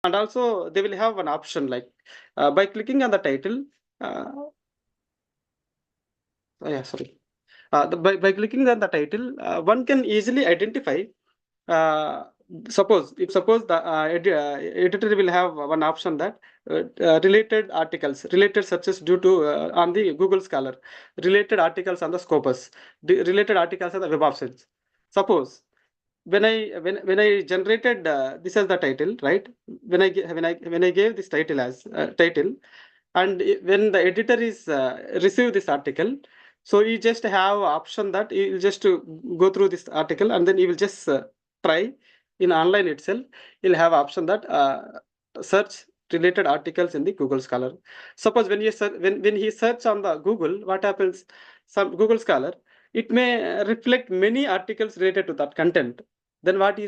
And also they will have an option like by clicking on the title. By clicking on the title, one can easily identify. Uh, suppose the editor will have one option that related articles, related searches due to on the Google Scholar, related articles on the Scopus, related articles on the Web of Science. Suppose when I generated this as the title, right? When I gave this title as title, and when the editor is receive this article, so you just have option that you will just go through this article, and then you will just try in online itself. You'll have option that search related articles in the Google Scholar. Suppose when you when he search on the Google, what happens? Some Google Scholar, it may reflect many articles related to that content. Then what he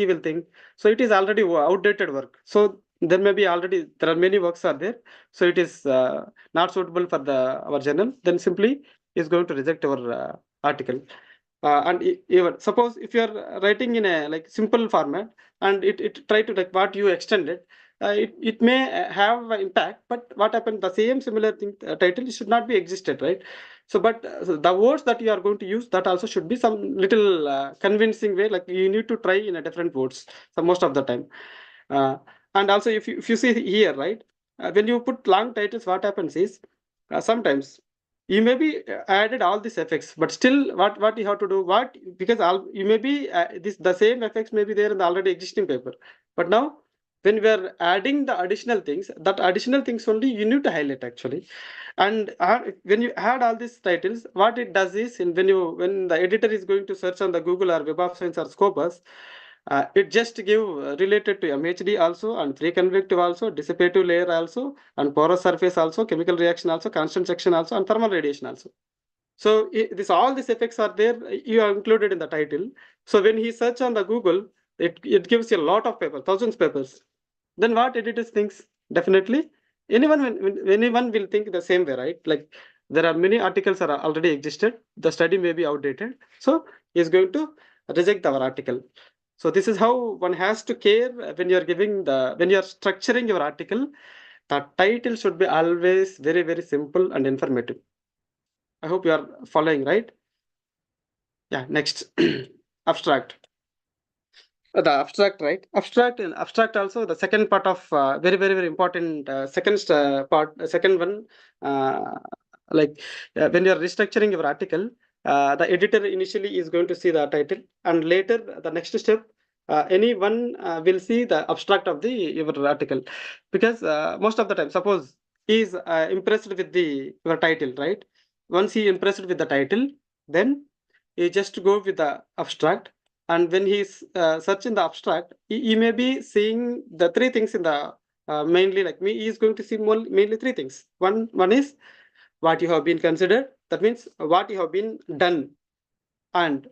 will think? So it is already outdated work. So there may be already there are many works are there, so it is not suitable for the our journal. Then simply is going to reject our article. And even suppose if you are writing in a like simple format, and it try to like what you extended, it may have an impact. But what happened, the same similar thing title should not be existed, right? So but so the words that you are going to use, that also should be some little convincing way, like you need to try in a different words, so most of the time. uh, and also if you see here, right, when you put long titles, what happens is sometimes you may be added all these effects, but still what you have to do, what, because all you may be this the same effects may be there in the already existing paper. But now when we are adding the additional things, that additional things only you need to highlight actually. And when you add all these titles, what it does is, when the editor is going to search on the Google or Web of Science or Scopus, it just give related to MHD also, and free convective also, dissipative layer also, and porous surface also, chemical reaction also, constant section also, and thermal radiation also. So this all these effects are there, you are included in the title. So when he search on the Google, it gives you a lot of papers, thousands papers. Then what editors thinks? Definitely anyone will think the same way, right? Like there are many articles are already existed, the study may be outdated, so he is going to reject our article. So this is how one has to care when you are when you are structuring your article. The title should be always very, very simple and informative. I hope you are following, right? Yeah, next. Abstract. The abstract, right? Abstract also the second part of very, very, very important second part, second one. Uh, like when you are restructuring your article, the editor initially is going to see the title, and later the next step, anyone will see the abstract of the your article, because most of the time, suppose he is impressed with the your title, right? Once he impressed with the title, then he just go with the abstract. And when he's searching the abstract, he may be seeing the three things in the mainly, like me, he is going to see mainly three things. One is what you have been considered, that means what you have been done, and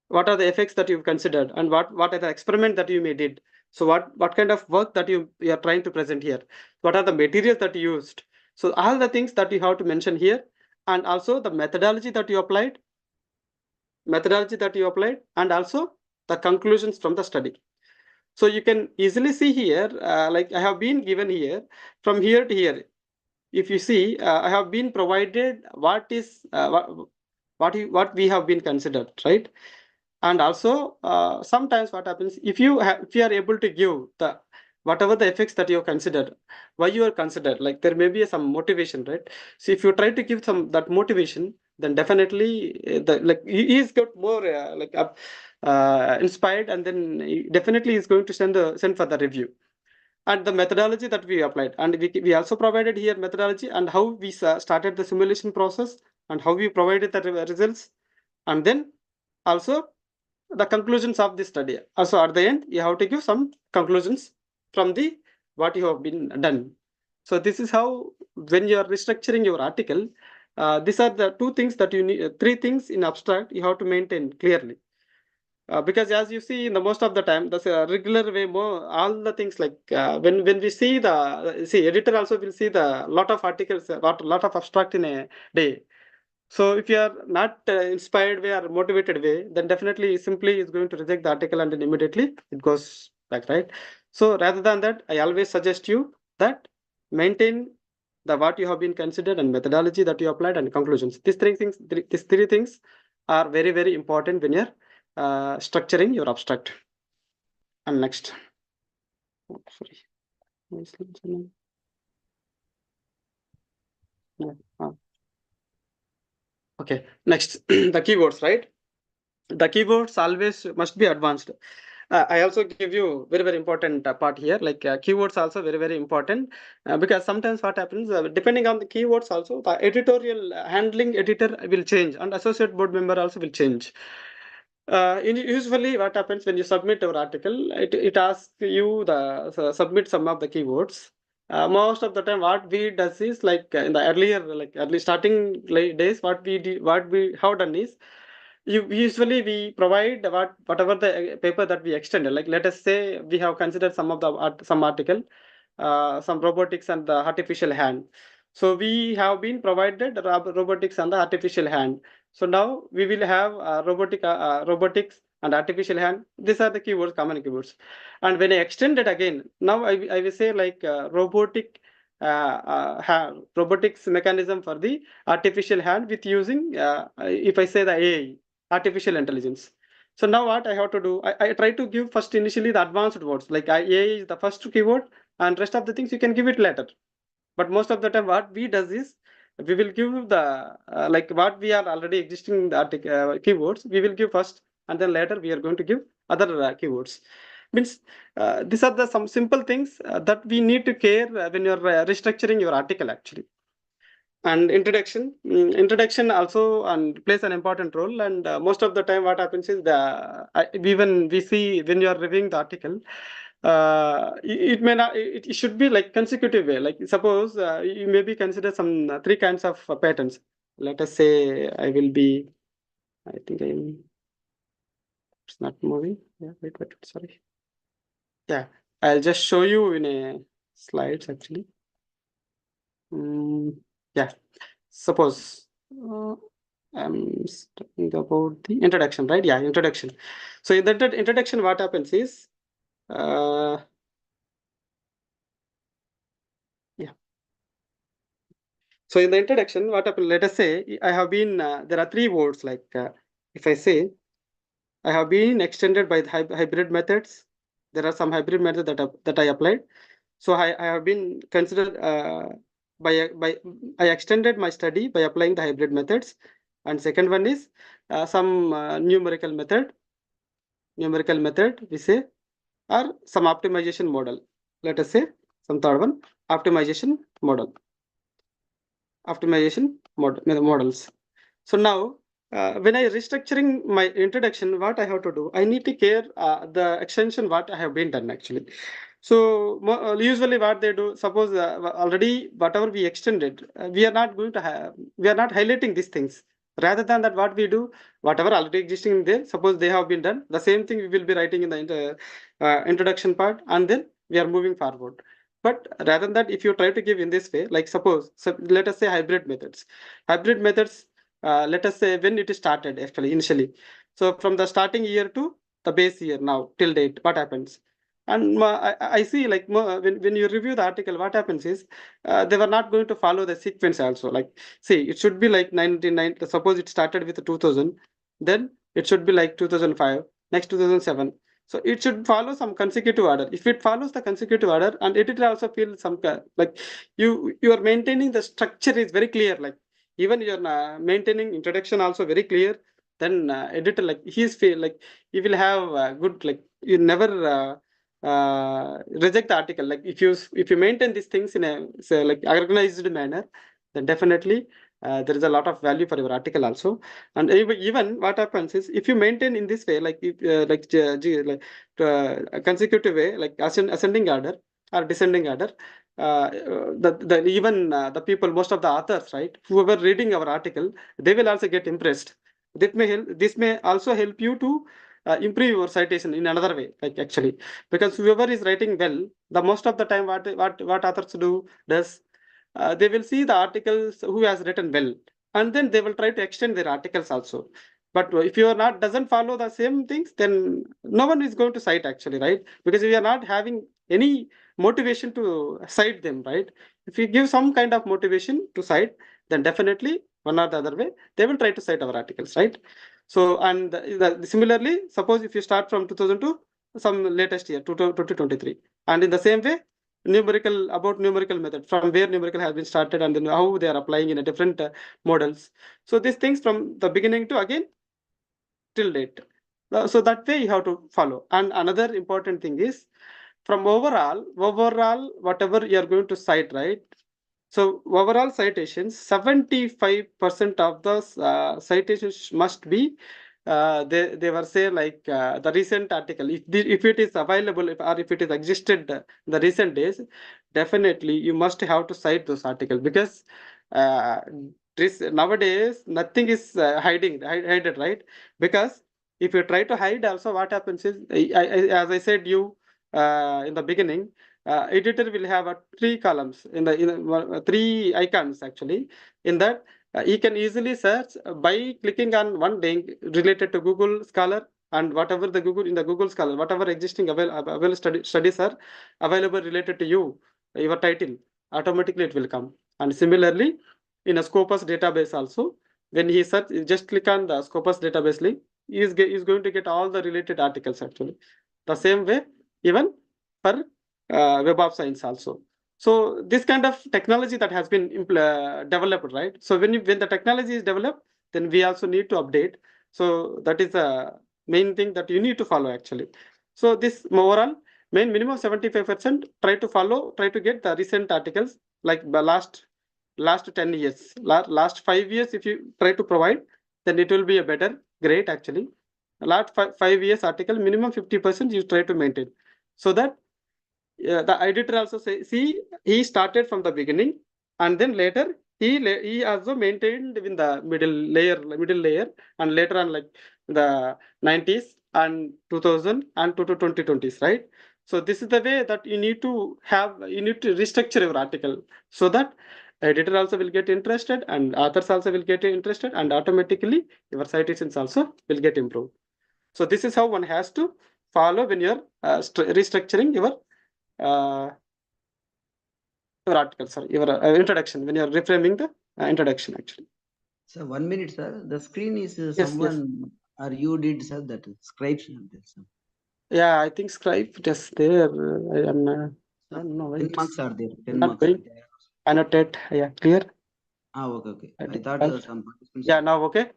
what are the effects that you've considered, and what are the experiment that you may did. So what kind of work that you are trying to present here, what are the materials that you used. So all the things that you have to mention here, and also the methodology that you applied, and also the conclusions from the study. So you can easily see here, like I have been given here, from here to here. If you see, I have been provided what is what we have been considered, right? And also sometimes what happens, if you are able to give the whatever the effects that you have considered, why you are considered, like there may be some motivation, right? So if you try to give some that motivation, then definitely the like he is got more inspired, and then he definitely is going to send for the review. And the methodology that we applied, and we also provided here methodology, and how we started the simulation process, and how we provided the results, and then also the conclusions of this study. Also at the end, you have to give some conclusions from the what you have been done. So this is how, when you are restructuring your article, these are the two things that you need, three things in abstract you have to maintain clearly. Because as you see in the most of the time, that's a regular way, more all the things, like when we see editor also will see the lot of articles, lot of abstract in a day. So if you are not inspired way or motivated way, then definitely simply is going to reject the article, and then immediately it goes back, right? So rather than that, I always suggest you that maintain the what you have been considered and methodology that you applied and conclusions. These three things are very, very important when you're structuring your abstract. And next, oh, sorry. Yeah. Okay, next, the keywords, right? The keywords always must be advanced. I also give you very, very important part here, like keywords also very, very important, because sometimes what happens, depending on the keywords also, the editorial handling editor will change and associate board member also will change. Usually what happens when you submit your article, it asks you the submit some of the keywords. Most of the time what we does is like in the earlier, like early starting days, what we have done is, usually we provide whatever the paper that we extended. Like let us say we have considered some of the some article, some robotics and the artificial hand. So we have been provided robotics and the artificial hand. So now we will have robotics and artificial hand. These are the keywords, common keywords. And when I extend it again, now I will say like robotics mechanism for the artificial hand with using, if I say the AI, artificial intelligence. So now what I have to do, I try to give first initially the advanced words, like AI is the first keyword and rest of the things you can give it later. But most of the time what we does is, we will give the like what we are already existing the keywords, we will give first, and then later we are going to give other keywords. Means these are the some simple things that we need to care when you're restructuring your article actually. And introduction also and plays an important role. And most of the time what happens is, even we see when you are reviewing the article, it may not, it should be like consecutive way. Like suppose you maybe consider some three kinds of patterns. Let us say I will be, I think it's not moving. Yeah, wait, sorry. Yeah, I'll just show you in a slides actually. Yeah, suppose I'm talking about the introduction, right? Yeah, introduction. So in that introduction, what happens is, yeah. So in the introduction, what happens? Let us say I have been. There are three words. Like if I say I have been extended by the hybrid methods. There are some hybrid methods that I applied. So I have been considered by I extended my study by applying the hybrid methods. And second one is some numerical method we say, or some optimization model. Let us say some third one, optimization models. So now, when I restructuring my introduction, what I have to do, I need to care the extension what I have been done actually. So usually what they do, suppose already whatever we extended, we are not going to have, we are not highlighting these things. Rather than that, what we do, whatever already existing there, suppose they have been done, the same thing we will be writing in the introduction part, and then we are moving forward. But rather than that, if you try to give in this way, like suppose, so let us say hybrid methods. Hybrid methods, let us say when it is started actually initially. So from the starting year to the base year now till date, what happens? And I see like when you review the article, what happens is they were not going to follow the sequence also. Like, see, it should be like 1990. Suppose it started with 2000, then it should be like 2005, next 2007. So it should follow some consecutive order. If it follows the consecutive order, and it will also feel some like you are maintaining the structure is very clear. Like even you're maintaining introduction also very clear. Then editor like he's feel like you will have good, like you never reject the article. Like if you maintain these things in a say like organized manner, then definitely there is a lot of value for your article also. And even what happens is, if you maintain in this way, like if like a consecutive way, like ascending order or descending order, the even the people, most of the authors, right, whoever reading our article, they will also get impressed. This may also help you to improve your citation in another way, like actually, because whoever is writing well, the most of the time what authors does, they will see the articles who has written well, and then they will try to extend their articles also. But if you are not doesn't follow the same things, then no one is going to cite actually, right? Because we are not having any motivation to cite them, right? If you give some kind of motivation to cite, then definitely one or the other way they will try to cite our articles, right? So and similarly, suppose if you start from 2002, some latest year 2023, and in the same way numerical method, from where numerical has been started and then how they are applying in a different models. So these things from the beginning to again till date. So that way you have to follow. And another important thing is from overall, whatever you are going to cite, right? So overall citations, 75% of the citations must be they were say like the recent article. If it is available, or if it is existed the recent days, definitely you must have to cite those articles, because uh, this nowadays nothing is hidden, right? Because if you try to hide, also what happens is, as I said you in the beginning, editor will have three columns three icons actually. In that, you can easily search by clicking on one link related to Google Scholar, and whatever the Google Scholar, whatever existing available studies are available related to your title, automatically it will come. And similarly, in a Scopus database also, when he search, just click on the Scopus database link, is going to get all the related articles actually. The same way, even for Web of Science also. So this kind of technology that has been developed, right? So when the technology is developed, then we also need to update. So that is the main thing that you need to follow actually. So this overall minimum 75% try to get the recent articles, like the last 10 years, last 5 years. If you try to provide, then it will be a better, great actually. Last 5 years article, minimum 50% you try to maintain, so that the editor also say, see, he started from the beginning, and then later he also maintained in the middle layer, and later on like the 90s and 2000 and to 2020s, right? So this is the way that you need to restructure your article, so that editor also will get interested and authors also will get interested, and automatically your citations also will get improved. So this is how one has to follow when you're restructuring uh, your article, sorry, your introduction, when you're reframing the introduction actually. Sir, 1 minute, sir. The screen is Yes. someone or you did, sir, that scribes. Sir. Yeah, I think scribe just there. I Sir, don't know why 10 it is marks are there. 10 not marks. going. Annotate. Yeah, clear. Okay, okay. I I think, thought well, some participants. yeah, now okay.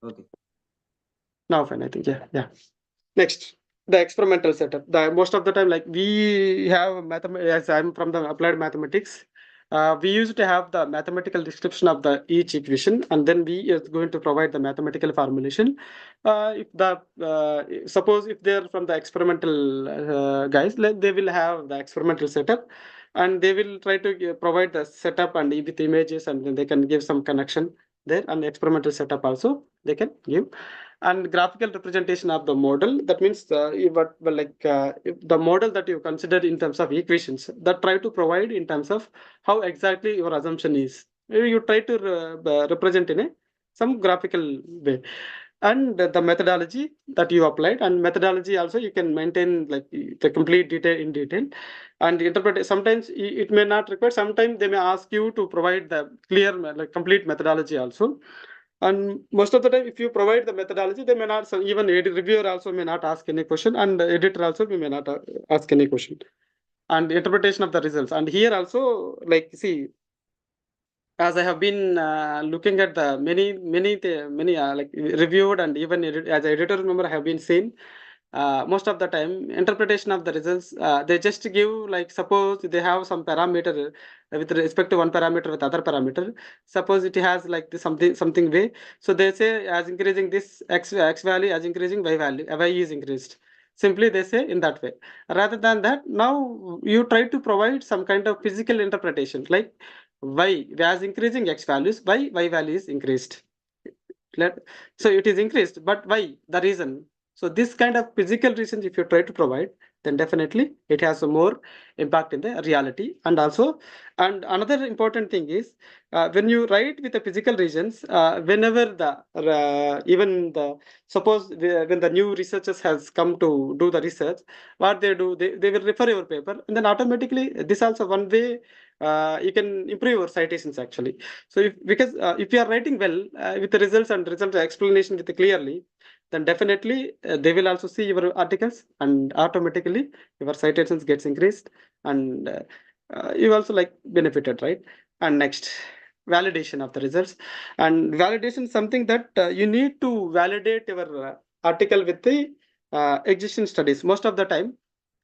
Okay. Now fine, I think. Yeah. Next, the experimental setup. The most of the time, like we have as I'm from the applied mathematics, we used to have the mathematical description of the each equation, and then we is going to provide the mathematical formulation. If the suppose if they're from the experimental guys, they will have the experimental setup, and they will try to provide the setup and with images, and then they can give some connection there, and the experimental setup also they can give. And graphical representation of the model, that means if the model that you consider in terms of equations, that try to provide in terms of how exactly your assumption is. You try to represent in a some graphical way. And the methodology that you applied, and methodology also you can maintain like the complete detail in detail. And interpret, sometimes it may not require, sometimes they may ask you to provide the clear like complete methodology also. And most of the time, if you provide the methodology, they may not, so even reviewer also may not ask any question, and the editor also may not ask any question. And interpretation of the results. And here also, like, see, as I have been looking at the many like reviewed, and even as an editor member, I have been seen most of the time interpretation of the results, they just give, like, suppose they have some parameter with respect to one parameter with other parameter. Suppose it has like this something way, so they say as increasing this x value, as increasing y value, y is increased. Simply they say in that way. Rather than that, now you try to provide some kind of physical interpretation, like y as increasing x values, y value is increased. Let, so it is increased, but why? The reason. So this kind of physical reasons, if you try to provide, then definitely it has a more impact in the reality. And also, and another important thing is, when you write with the physical regions, whenever the even the suppose when the new researchers has come to do the research, what they do, they will refer your paper, and then automatically this also one way you can improve your citations actually. So because if you are writing well with the results and result explanation with clearly, then definitely they will also see your articles, and automatically your citations gets increased, and you also like benefited, right? And next, validation of the results. And validation is something that you need to validate your article with the existing studies most of the time.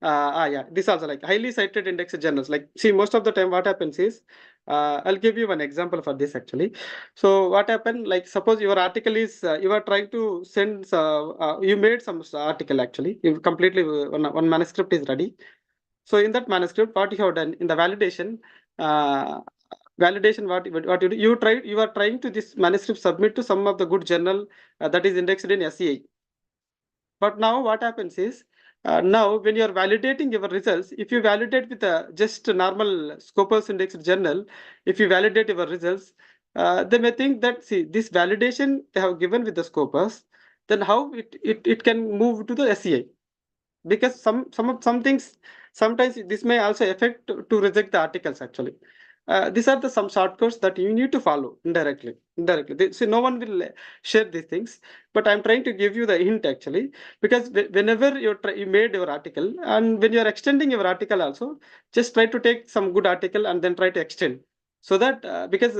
Yeah, this also like highly cited indexed journals. Like, see, most of the time what happens is, I'll give you one example for this actually. So what happened, like suppose your article is, you are trying to send, you made some article actually, you completely, one manuscript is ready. So in that manuscript, what you have done in the validation, uh, validation, what you do, you are trying to this manuscript submit to some of the good journal that is indexed in SCI. But now what happens is, now when you are validating your results, if you validate with a just a normal Scopus indexed journal, if you validate your results, they may think that, see, this validation they have given with the Scopus, then how it can move to the SCI, because some things sometimes this may also affect to reject the articles actually. These are the some shortcuts that you need to follow indirectly. So no one will share these things, but I'm trying to give you the hint actually, because whenever you made your article, and when you are extending your article also, just try to take some good article and then try to extend, so that because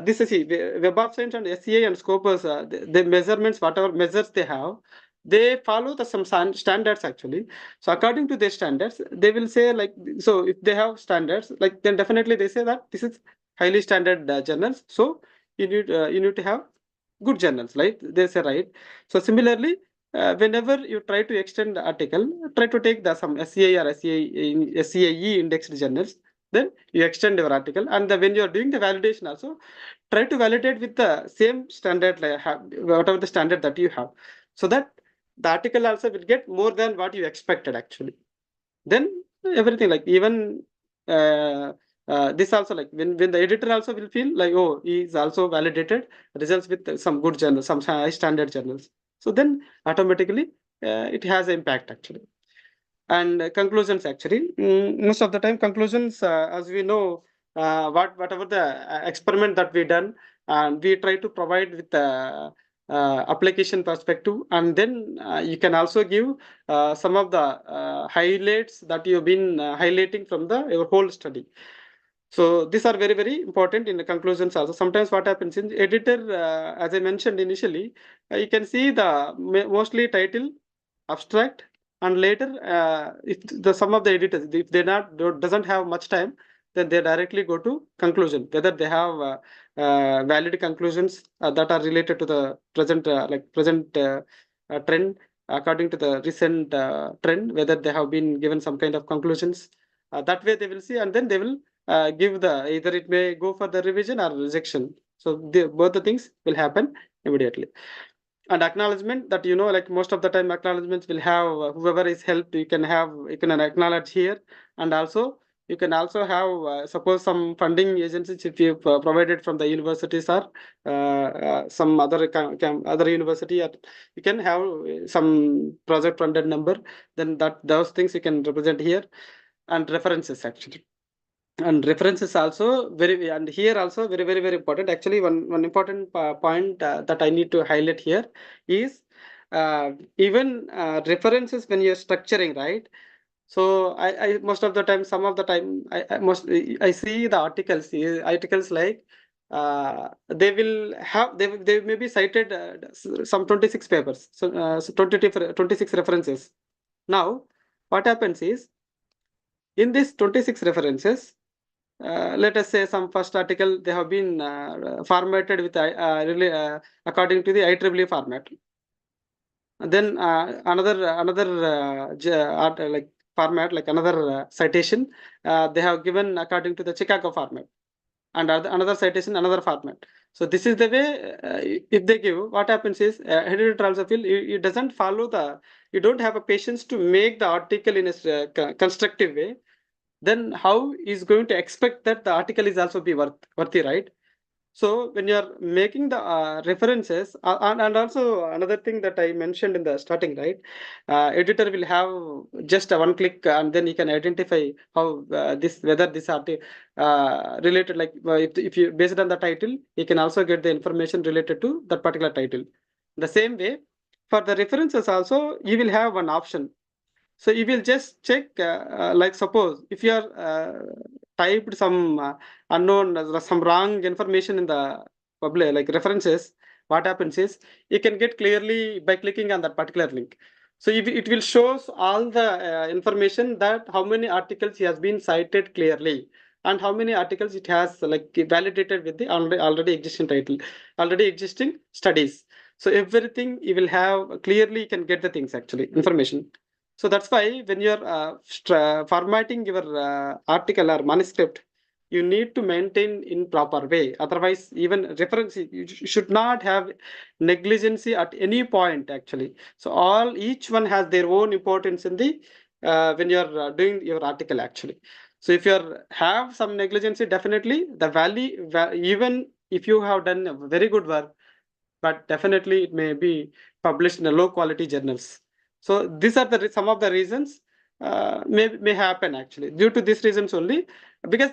this is, see, Web of Science and SCA and Scopus, the measurements, whatever measures they have, they follow the some standards actually. So according to their standards, they will say like, so if they have standards, like, then definitely they say that this is highly standard journals, so you need to have good journals, right? They say, right? So similarly, whenever you try to extend the article, try to take the some SCI or SCIE indexed journals, then you extend your article. And when you are doing the validation also, try to validate with the same standard, like whatever the standard that you have, so that the article also will get more than what you expected actually. Then everything, like, even this also, like, when the editor also will feel like, oh, he is also validated results with some good journals, some high standard journals, so then automatically it has impact actually. And conclusions actually, most of the time conclusions, as we know, whatever the experiment that we done, and we try to provide with the application perspective, and then you can also give some of the highlights that you've been highlighting from the your whole study. So these are very, very important in the conclusions also. Sometimes what happens in editor, as I mentioned initially, you can see the mostly title, abstract, and later if the some of the editors, if they doesn't have much time, then they directly go to conclusion, whether they have valid conclusions that are related to the present, trend, according to the recent trend, whether they have been given some kind of conclusions. That way they will see, and then they will give the, either it may go for the revision or rejection. So both the things will happen immediately. And acknowledgement, that, like, most of the time acknowledgements will have whoever is helped, you can acknowledge here. And also you can also have suppose some funding agencies, if you provided from the universities, or some other other university, or you can have some project funded number, then those things you can represent here. And references actually, and references also very, and here also very, very, very important actually. One important point that I need to highlight here is, even references when you're structuring, right? So I most of the time, some of the time, I see the articles like, they will have, they may be cited some 26 papers, so 26 references. Now what happens is, in this 26 references, let us say some first article, they have been formatted with really, according to the IEEE format. And then another like format, like another citation, they have given according to the Chicago format, and another citation, another format. So this is the way, if they give, what happens is, hereditary transfer field, it doesn't follow the, you don't have a patience to make the article in a constructive way, then how is going to expect that the article is also be worthy, right? So when you are making the references, and also another thing that I mentioned in the starting, right? Editor will have just a one click, and then you can identify how this, whether this article related, like if you based on the title, you can also get the information related to that particular title. The same way, for the references also, you will have one option. So you will just check, like suppose if you are typed some unknown, some wrong information in the public, like references, what happens is you can get clearly by clicking on that particular link. So it will shows all the information that how many articles he has been cited clearly, and how many articles it has like validated with the already existing title, already existing studies. So everything you will have clearly, you can get the things actually information. So that's why when you're formatting your article or manuscript, you need to maintain in proper way. Otherwise, even reference, you should not have negligence at any point actually. So each one has their own importance in the when you're doing your article actually. So if you have some negligence, definitely the value, even if you have done a very good work, but definitely it may be published in a low quality journals. So these are the some of the reasons may happen actually due to these reasons only, because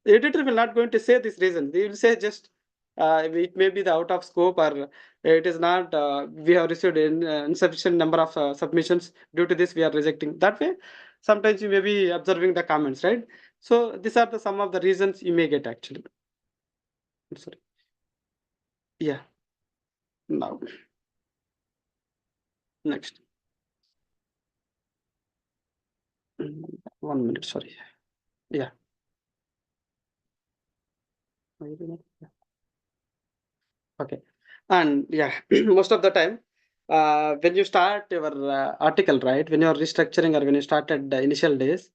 editor will not going to say these reasons. They will say just it may be the out of scope, or it is not. We have received insufficient number of submissions. Due to this, we are rejecting. That way, sometimes you may be observing the comments, right? So these are the some of the reasons you may get actually. I'm sorry. Yeah. Now next. 1 minute, sorry. Yeah. Yeah. Okay. And yeah, most of the time, when you start your article, right, when you're restructuring or when you started the initial days,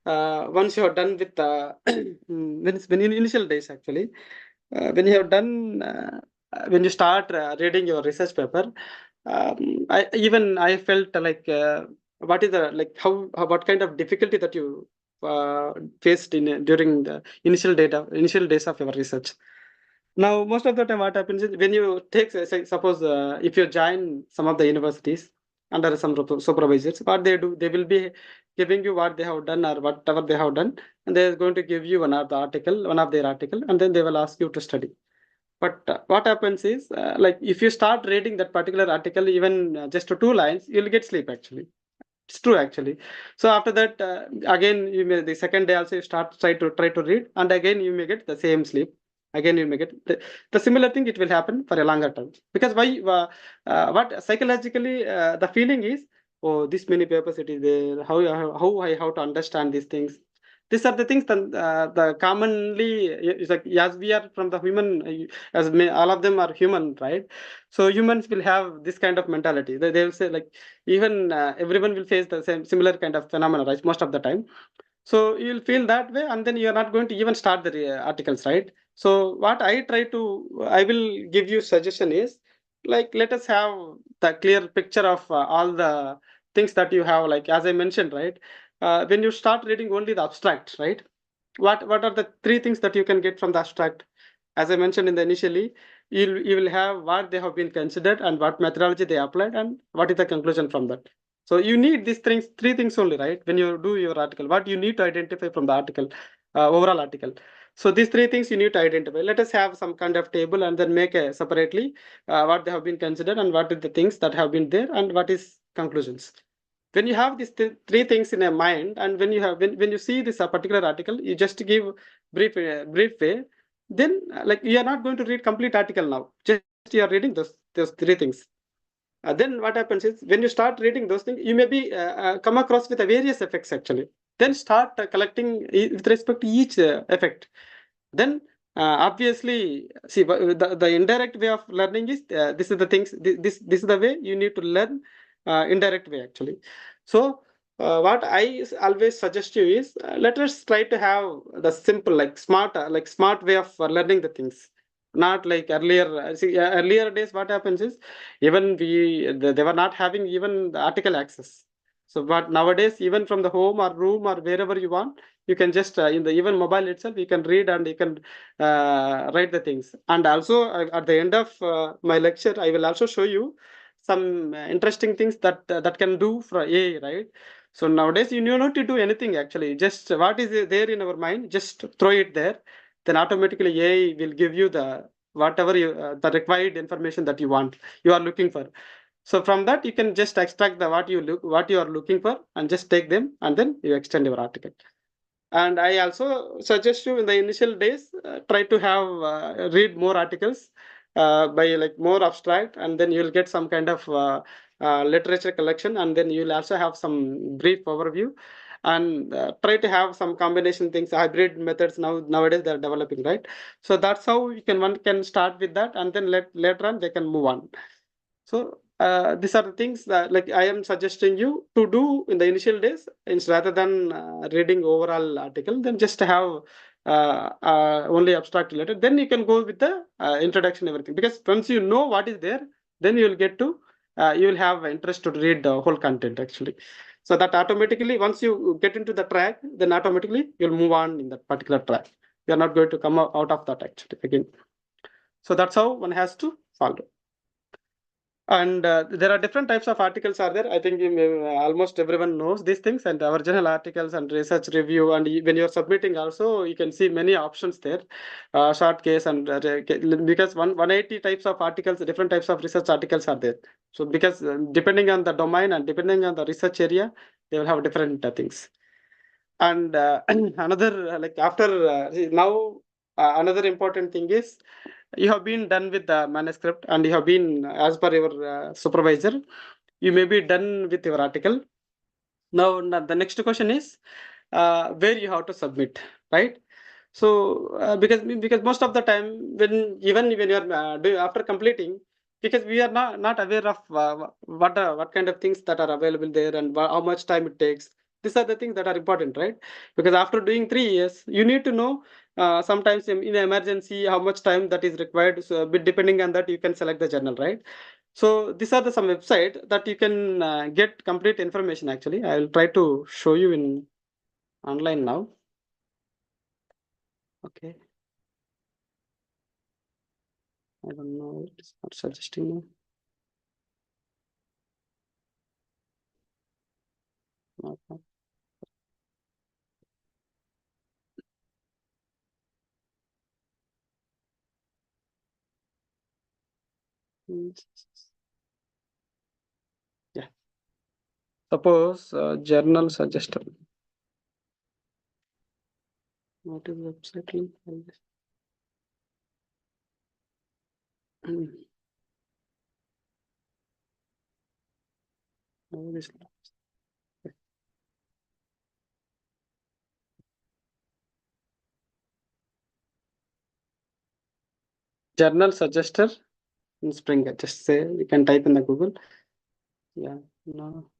once you are done with when in initial days actually, when you have done, when you start reading your research paper, I felt like what is the like how what kind of difficulty that you faced in during the initial days of your research. Now, most of the time, what happens is when you take, say, suppose if you join some of the universities under some supervisors, what they do, they will be giving you what they have done or whatever they have done, and they are going to give you one of their article, and then they will ask you to study. But what happens is, like if you start reading that particular article, even just 2 lines, you'll get sleep actually. It's true actually. So after that, again you may the second day also you start try to read, and again you may get the same sleep. Again you may get the similar thing. It will happen for a longer time, because why? What psychologically the feeling is, oh, this many papers it is there. How I how to understand these things. These are the things that the commonly is like, as we are from the human, all of them are human, right? So humans will have this kind of mentality. They will say like, even everyone will face the same similar kind of phenomena, right, most of the time. So you'll feel that way, and then you're not going to even start the articles, right? So what I will give you suggestion is, like, let us have the clear picture of all the things that you have, like as I mentioned, right? When you start reading only the abstract, right, what are the three things that you can get from the abstract? As I mentioned in the initially, you will have what they have been considered and what methodology they applied and what is the conclusion from that. So you need these things, three things only, right? When you do your article, what you need to identify from the article, overall article. So these three things you need to identify. Let us have some kind of table and then make a separately what they have been considered and what are the things that have been there and what is conclusions. When you have these three things in your mind, and when you see this particular article, you just give brief way, then like you are not going to read complete article now, just you are reading those three things. Then what happens is, when you start reading those things, you may be come across with various effects actually. Then start collecting with respect to each effect. Then obviously, see, the indirect way of learning is, this is the things, this is the way you need to learn, indirect way actually. So what I always suggest you is, let us try to have the simple, like smart way of learning the things. not like earlier. See, earlier days, what happens is even they were not having even the article access. So, but nowadays, even from the home or room or wherever you want, you can just in the even mobile itself, you can read and you can write the things. And also, at the end of my lecture, I will also show you some interesting things that that can do for AI, right? So nowadays, you don't need to do anything actually. Just what is there in our mind, just throw it there, then automatically AI will give you the whatever you the required information that you are looking for. So from that you can just extract the what you are looking for and just take them and then you extend your article. And I also suggest you in the initial days try to have read more articles by like more abstract, and then you'll get some kind of literature collection, and then you'll also have some brief overview, and try to have some combination things, hybrid methods nowadays they're developing, right? So that's how you can one can start with that, and then later on they can move on. So these are the things that like I am suggesting you to do in the initial days, rather than reading overall article. Then just have only abstract related. Then you can go with the introduction, everything. Because once you know what is there, then you will get to you will have interest to read the whole content actually. So that automatically once you get into the track, then automatically you'll move on in that particular track. You are not going to come out of that actually again. So that's how one has to follow. And there are different types of articles are there. I think almost everyone knows these things, and original articles and research review. And when you're submitting also, you can see many options there, short case and because 180 types of articles, different types of research articles are there. So because depending on the domain and depending on the research area, they will have different things. And another like after now another important thing is you have been done with the manuscript and you have been as per your supervisor, you may be done with your article. Now the next question is where you have to submit, right? So because most of the time when even when you are after completing, because we are not aware of what kind of things that are available there and how much time it takes. These are the things that are important, right? Because after doing 3 years, you need to know sometimes in emergency how much time that is required. So depending on that, you can select the journal, right? So these are the some website that you can get complete information. Actually, I will try to show you in online now. Okay. I don't know. It's not suggesting me. Okay. Yeah. Suppose journal suggested. What is website link? Oh, this journal suggester in Spring. Just say you can type in the Google. Yeah. No.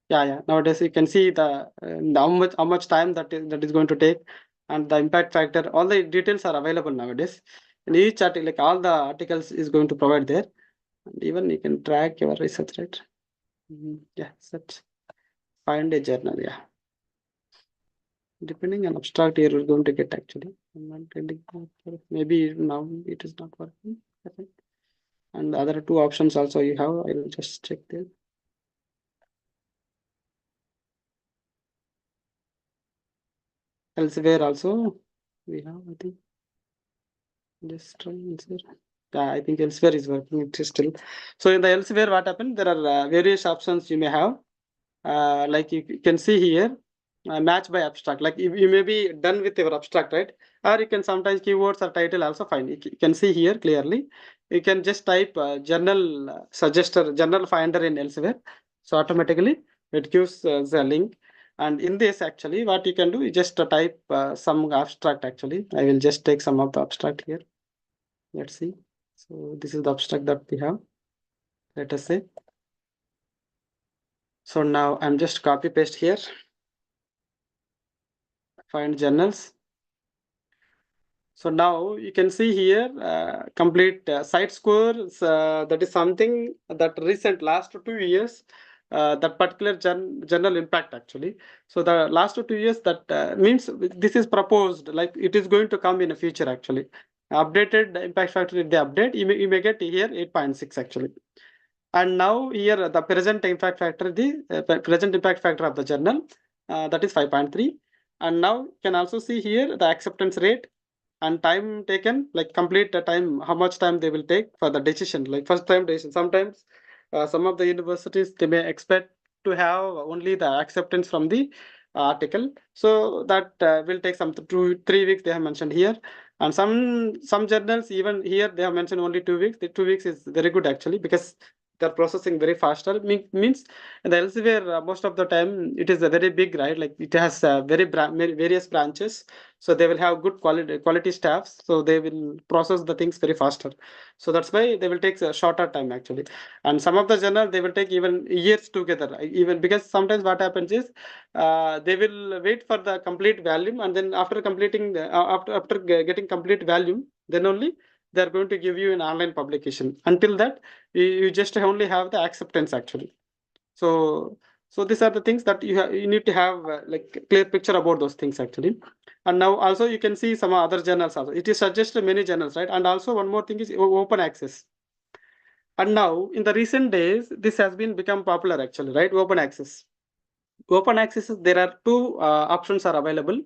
Yeah. Nowadays you can see the how much time that is going to take, and the impact factor. All the details are available nowadays. In each article, like all the articles is going to provide there, and even you can track your research, right? Yeah. Such find a journal. Yeah. Depending on abstract, you're going to get actually. I'm not getting maybe now it is not working. I think. And the other two options also you have. I will just check there. Elsewhere also we have, I think. Just try elsewhere. Yeah, I think elsewhere is working. It is still. So in the elsewhere, what happened? There are various options you may have. Like you can see here, match by abstract. Like you may be done with your abstract, right? Or you can sometimes keywords or title also fine. You can see here clearly. You can just type journal suggester, journal finder in elsewhere. So automatically it gives the link. And in this actually, what you can do is just type some abstract actually. I will just take some of the abstract here. Let's see. So this is the abstract that we have. Let us say. So now I'm just copy paste here, find journals. So now you can see here complete site scores. That is something that recent last 2 years, that particular journal impact actually. So the last 2 years, that means this is proposed, like it is going to come in the future actually. Updated impact factor, if they update, you may get here 8.6 actually. And now here the present impact factor, the present impact factor of the journal, that is 5.3. And now you can also see here the acceptance rate and time taken, like complete the time, how much time they will take for the decision, like first time decision. Sometimes some of the universities, they may expect to have only the acceptance from the article, so that will take some 2 3 weeks they have mentioned here. And some journals, even here they have mentioned only 2 weeks. The 2 weeks is very good actually, because they're processing very faster. Means and elsewhere, most of the time it is a very big, right? Like it has various branches, so they will have good quality staffs, so they will process the things very faster. So that's why they will take a shorter time actually. And some of the journal, they will take even years together, even because sometimes what happens is they will wait for the complete volume, and then after completing getting complete volume, then only they are going to give you an online publication. Until that, you just only have the acceptance actually. So these are the things that you need to have like clear picture about those things actually. And now also you can see some other journals also. It is suggested many journals, right? And also one more thing is open access. And now in the recent days, this has been become popular actually, right? Open access. Open access, there are two options are available.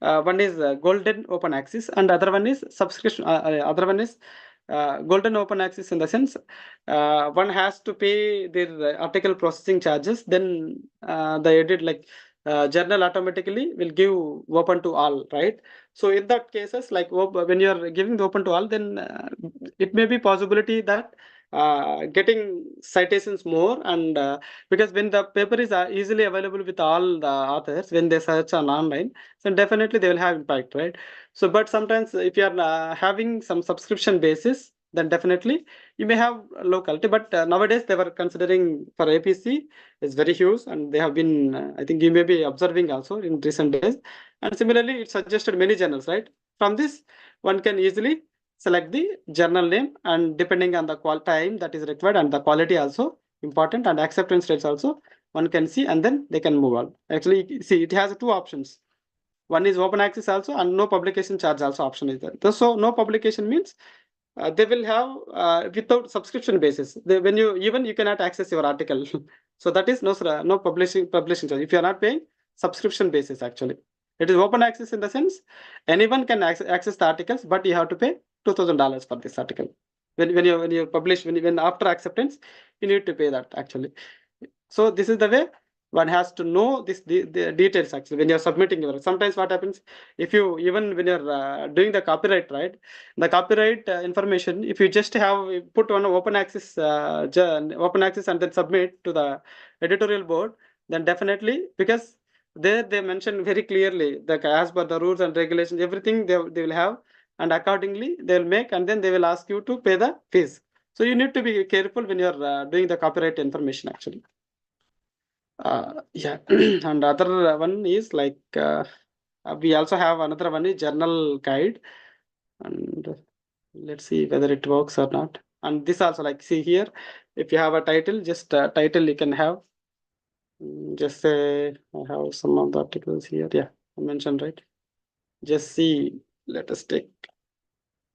One is golden open access, and other one is subscription. Other one is golden open access, in the sense one has to pay their article processing charges. Then the edit, like journal automatically will give open to all, right? So in that cases, like when you are giving the open to all, then it may be possibility that getting citations more. And because when the paper is easily available with all the authors, when they search on online, then definitely they will have impact, right? So but sometimes if you are having some subscription basis, then definitely you may have locality. But nowadays they were considering for APC is very huge, and they have been I think you may be observing also in recent days. And similarly it suggested many journals, right? From this one can easily select the journal name, and depending on the time that is required, and the quality also important, and acceptance rates also one can see, and then they can move on. Actually, see, it has two options. One is open access also, and no publication charge also option is there. So no publication means they will have without subscription basis. When you, even you cannot access your article. So that is no publishing charge if you are not paying subscription basis actually. It is open access in the sense anyone can access the articles, but you have to pay $2,000 for this article. When you publish, when after acceptance, you need to pay that actually. So this is the way one has to know the details actually when you're submitting your. Sometimes what happens, if you, even when you're doing the copyright, right? The copyright information, if you just have put on open access, open access, and then submit to the editorial board, then definitely, because there they mention very clearly that as per the rules and regulations, everything they will have, and accordingly they will make, and then they will ask you to pay the fees. So you need to be careful when you're doing the copyright information actually. Yeah. And other one is like we also have another one is journal guide, and let's see whether it works or not. And this also, like, see here, if you have a title, just title you can have. Just say I have some of the articles here. Yeah, I mentioned, right? Just see. Let us take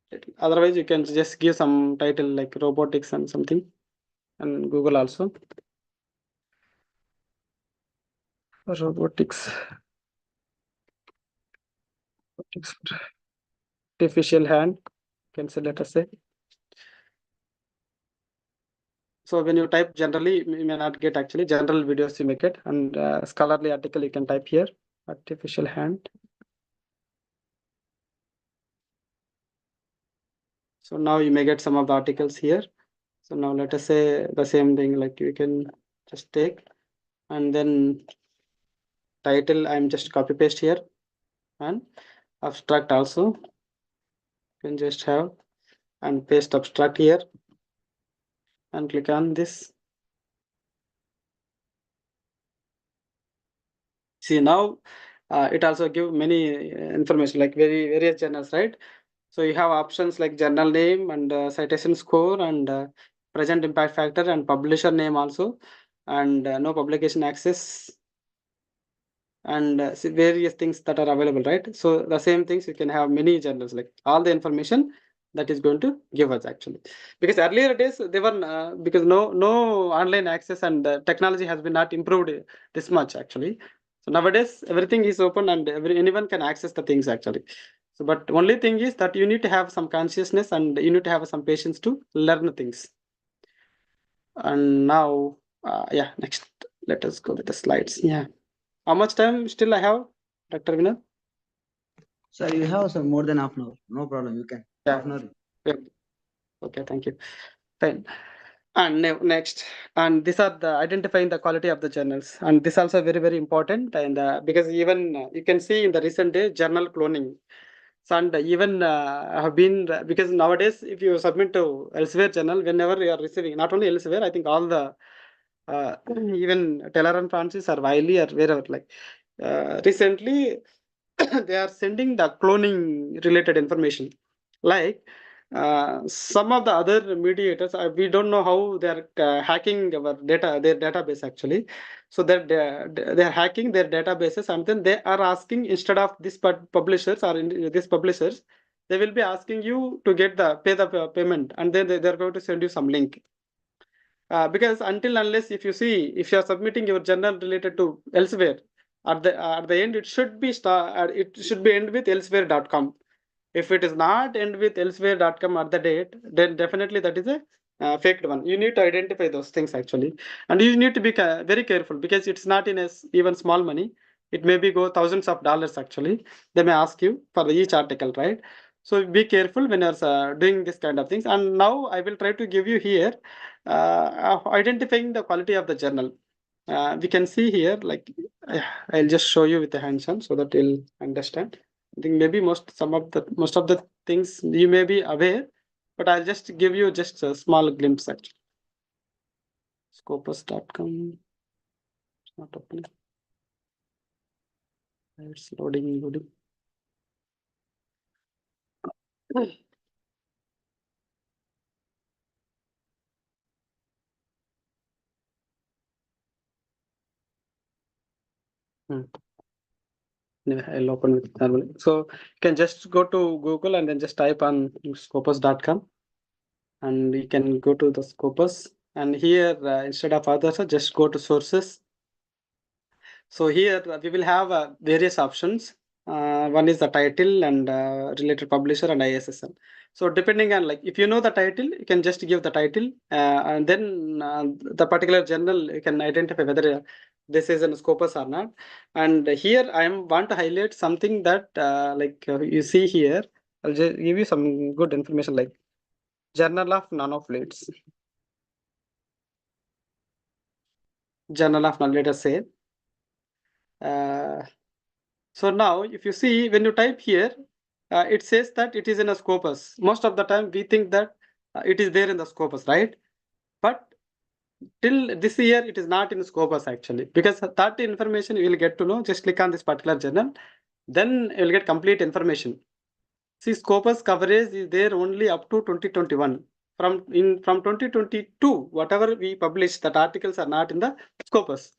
title. Otherwise, you can just give some title like robotics and something, and Google also robotics. Artificial hand. Can say, let us say. So when you type generally, you may not get actually general videos you may get, and scholarly article you can type here, artificial hand. So now you may get some of the articles here. So now let us say the same thing, like you can just take, and then title, I'm just copy paste here, and abstract also you can just have, and paste abstract here, and click on this. See now, it also give many information like various journals, right? So you have options like journal name and citation score and present impact factor and publisher name also, and no publication access, and various things that are available, right? So the same things you can have many journals, like all the information that is going to give us actually, because earlier days they were because no online access and technology has been not improved this much actually. So nowadays everything is open and anyone can access the things actually. So but only thing is that you need to have some consciousness and you need to have some patience to learn things. And now yeah, next, let us go with the slides. Yeah, how much time still I have, Dr. Vinod? Sir, you have some more than half an hour. No problem. You can. Yeah. Half an hour. Yeah. Okay, thank you. Fine. And next, and these are the identifying the quality of the journals, and this also very important. And because even you can see in the recent day journal cloning. So, and even have been because nowadays if you submit to elsewhere journal, whenever you are receiving, not only elsewhere, I think all the even Telegram Francis or Wiley or wherever, like recently they are sending the cloning related information, like some of the other mediators, we don't know how they are hacking our data, their database actually. So that they are hacking their databases, and then they are asking, instead of this publishers or this publishers, they will be asking you to get the pay the payment, and then they are going to send you some link. Because until unless, if you see, if you are submitting your journal related to elsewhere, at the end it should be it should be end with elsewhere.com. If it is not end with elsewhere.com at the date, then definitely that is a faked one. You need to identify those things actually, and you need to be very careful, because it's not in a even small money. It may be go thousands of dollars actually. They may ask you for each article, right? So be careful when you're doing this kind of things. And now I will try to give you here identifying the quality of the journal. We can see here, like I'll just show you with the hands on so that you'll understand. I think maybe most of the things you may be aware, but I'll just give you just a small glimpse actually. Scopus.com. It's not opening. It's loading. Hmm. Anyway, I'll open it normally. So you can just go to Google and then just type on scopus.com, and you can go to the Scopus, and here instead of others, just go to sources. So here we will have various options. One is the title and related publisher and ISSN. So depending on, like, if you know the title, you can just give the title, and then the particular journal you can identify whether this is in Scopus or not. And here I want to highlight something that you see here. I'll just give you some good information, like Journal of Nanofluids. Journal of, let us say. So now if you see, when you type here, it says that it is in a Scopus. Most of the time we think that it is there in the Scopus, right? But till this year it is not in Scopus actually, because that information you will get to know, just click on this particular journal, then you will get complete information. See, Scopus coverage is there only up to 2021. From 2022, whatever we publish, that articles are not in the Scopus.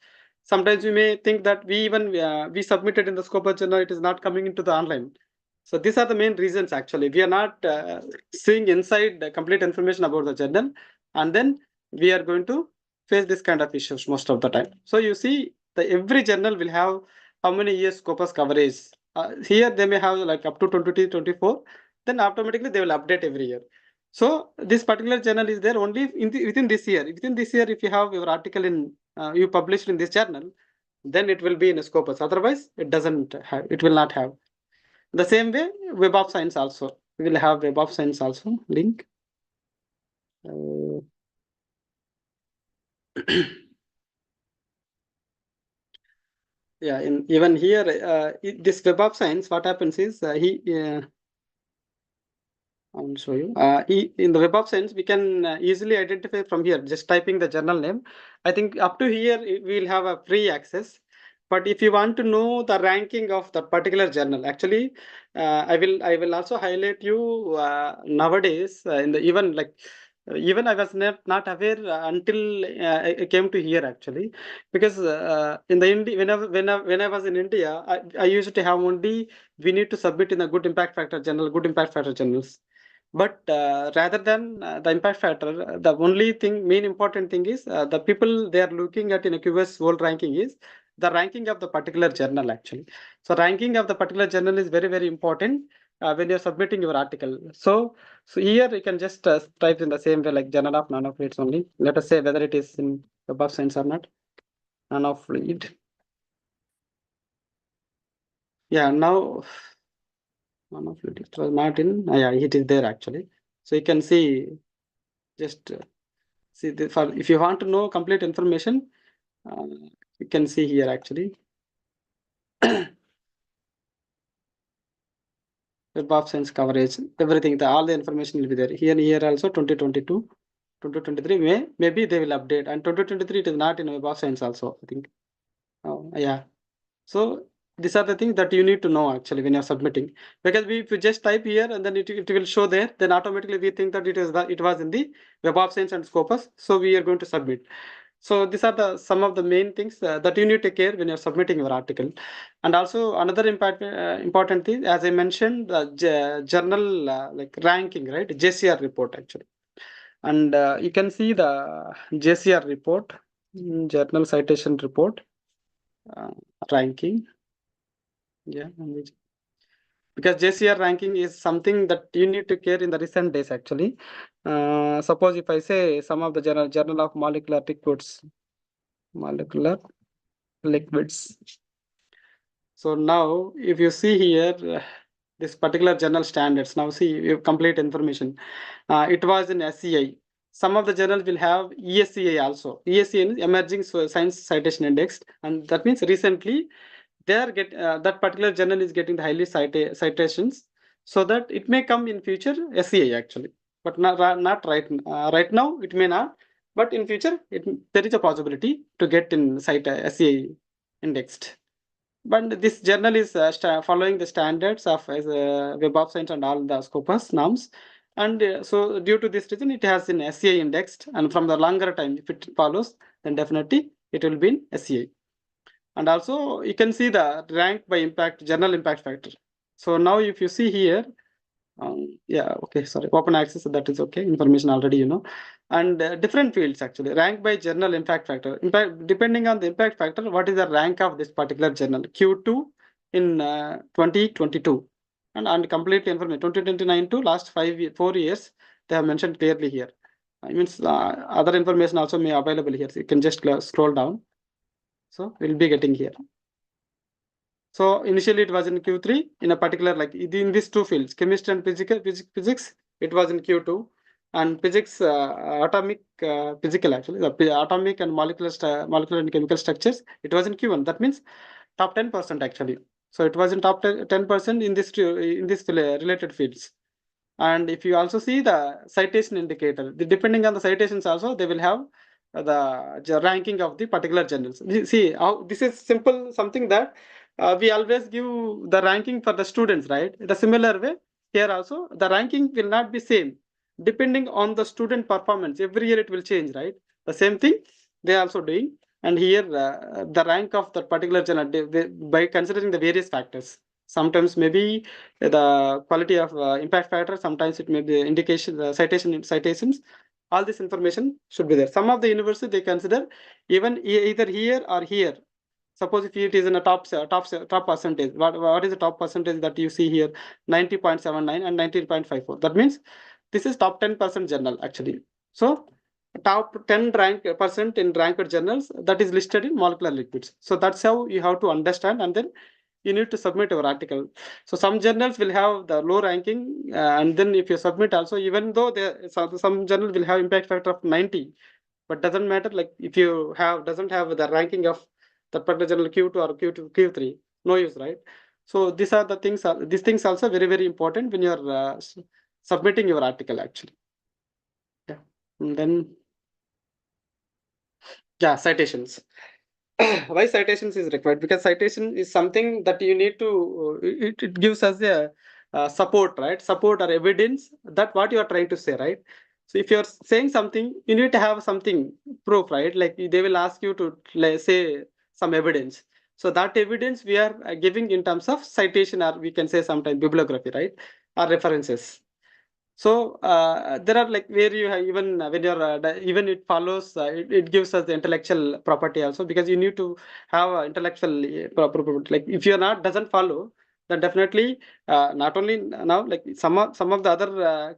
Sometimes you may think that we submitted in the Scopus journal, it is not coming into the online. So these are the main reasons actually. We are not seeing inside the complete information about the journal, and then we are going to face this kind of issues most of the time. So you see, every journal will have how many years Scopus coverage. Here they may have like up to 2024, then automatically they will update every year. So this particular journal is there only within this year. Within this year, if you have your article in you published in this journal, then it will be in a Scopus. Otherwise, it doesn't have. It will not have. The same way, Web of Science also. We will have Web of Science also link. Yeah, even here, this Web of Science, what happens is I will show you. In the Web of Science, we can easily identify from here, just typing the journal name. I think up to here, we will have a free access. But if you want to know the ranking of the particular journal, actually, I will also highlight you nowadays in the even like even I was not aware until I came to here actually, because in the India when I was in India, I used to have only we need to submit in a good impact factor journal, good impact factor journals. But rather than the impact factor, the only thing, main important thing is the people they are looking at in a QS world ranking is the ranking of the particular journal actually. So ranking of the particular journal is very, very important when you're submitting your article. So here you can just type in the same way like journal of nanofluids only. Let us say whether it is in Web of Science or not. Nanofluid. Yeah, now nanofluid. It was not in. Yeah, it is there actually. So you can see just see for if you want to know complete information, uh, you can see here actually. Web of Science coverage, everything, all the information will be there. Here also 2022, 2023, maybe they will update. And 2023, it is not in Web of Science also, I think. Oh, yeah. So these are the things that you need to know actually when you're submitting. Because if you just type here and then it will show there, then automatically we think that it was in the Web of Science and Scopus. So we are going to submit. So these are the some of the main things that you need to take care when you're submitting your article. And also another important thing, as I mentioned, journal like ranking, right? JCR report actually. And you can see the JCR report, journal citation report, uh, ranking. Yeah, because JCR ranking is something that you need to care in the recent days actually. Suppose if I say some of the journal of molecular liquids. So now if you see here this particular journal standards, now see you have complete information. It was in SCI. Some of the journals will have ESCI also. ESCI is Emerging Science Citation Index, and that means recently they are that particular journal is getting the highly citations, so that it may come in future SCI actually, but not right now it may not, but in future there is a possibility to get in SCI indexed. But this journal is following the standards of Web of Science and all the Scopus norms. And so due to this reason, it has an SCI indexed. And from the longer time, if it follows, then definitely it will be in SCI. And also you can see the rank by impact, journal impact factor. So now if you see here, yeah, okay, sorry, open access, that is okay, information already you know. And different fields actually, rank by journal impact factor. Impact, depending on the impact factor, what is the rank of this particular journal? Q2 in 2022. And complete information, 2029 to last 4 years, they have mentioned clearly here. I mean, other information also may available here. So you can just scroll down. So we'll be getting here. So initially it was in Q3 in a particular like in these two fields, chemistry and physics, it was in Q2, and physics, atomic physical actually, the atomic and molecular and chemical structures, it was in Q1. That means top 10% actually. So it was in top 10% in this related fields. And if you also see the citation indicator, depending on the citations also, they will have the ranking of the particular journals. See how this is simple, something that we always give the ranking for the students, right? The similar way here also the ranking will not be same depending on the student performance. Every year it will change, right? The same thing they are also doing. And here the rank of the particular journal by considering the various factors. Sometimes maybe the quality of impact factor, sometimes it may be indication, citations. All this information should be there. Some of the university they consider even either here or here. Suppose if it is in a top percentage, what is the top percentage that you see here? 90.79 and 19.54. That means this is top 10% journal actually. So top 10 rank percent in ranked journals, that is listed in molecular liquids. So that's how you have to understand, and then you need to submit your article. So some journals will have the low ranking, and then if you submit also, even though some journal will have impact factor of 90, but doesn't matter. Like if you doesn't have the ranking of the particular journal Q2 or Q2 Q3, no use, right? So these are the things. These things also very, very important when you're submitting your article actually. Yeah, and then yeah, citations. why citations is required? Because citation is something that you need to, it gives us a support, right? Support or evidence that what you are trying to say, right? So if you're saying something, you need to have something proof, right? Like they will ask you to say some evidence. So that evidence we are giving in terms of citation, or we can say sometimes bibliography, right? Or references. So there are like where you have even when you're even it follows it gives us the intellectual property also, because you need to have intellectual property. Like if you're not doesn't follow, then definitely not only now, like some of the other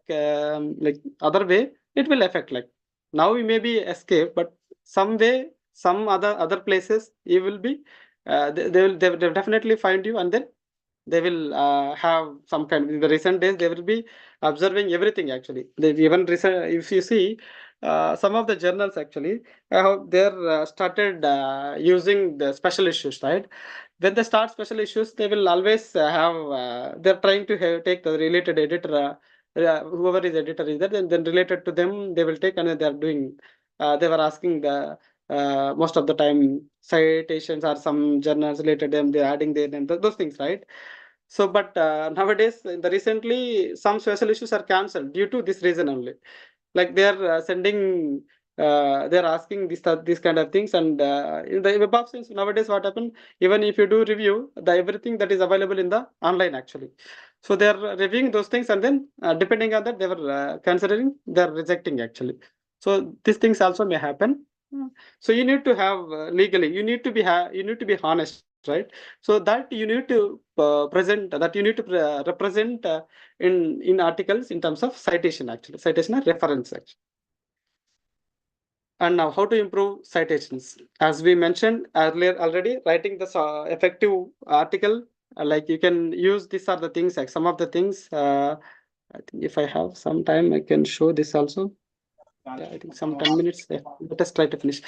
like other way it will affect. Like now we may be escape, but some way, some other places you will be they will definitely find you, and then they will have some kind. In the recent days they will be observing everything actually. They even recent, if you see some of the journals actually they're started using the special issues, right? When they start special issues, they will always have they're trying to take the related editor, whoever is editor is there, then related to them they will take, and they are doing they were asking the most of the time citations or some journals related them, they're adding their name, those things, right? So, but nowadays, in the recently, some special issues are cancelled due to this reason only. Like they are sending, they are asking these kind of things, and in the web options nowadays, what happened? Even if you do review, the everything that is available in the online actually. So they are reviewing those things, and then depending on that, they were considering, they are rejecting actually. So these things also may happen. So you need to have legally, you need to be you need to be honest, right? So that you need to present, that you need to represent in articles in terms of citation actually, citation or reference actually. And now how to improve citations? As we mentioned earlier already, writing the effective article, like you can use, these are the things, like some of the things. I think if I have some time, I can show this also. Yeah, I think some 10 minutes. Yeah. Let us try to finish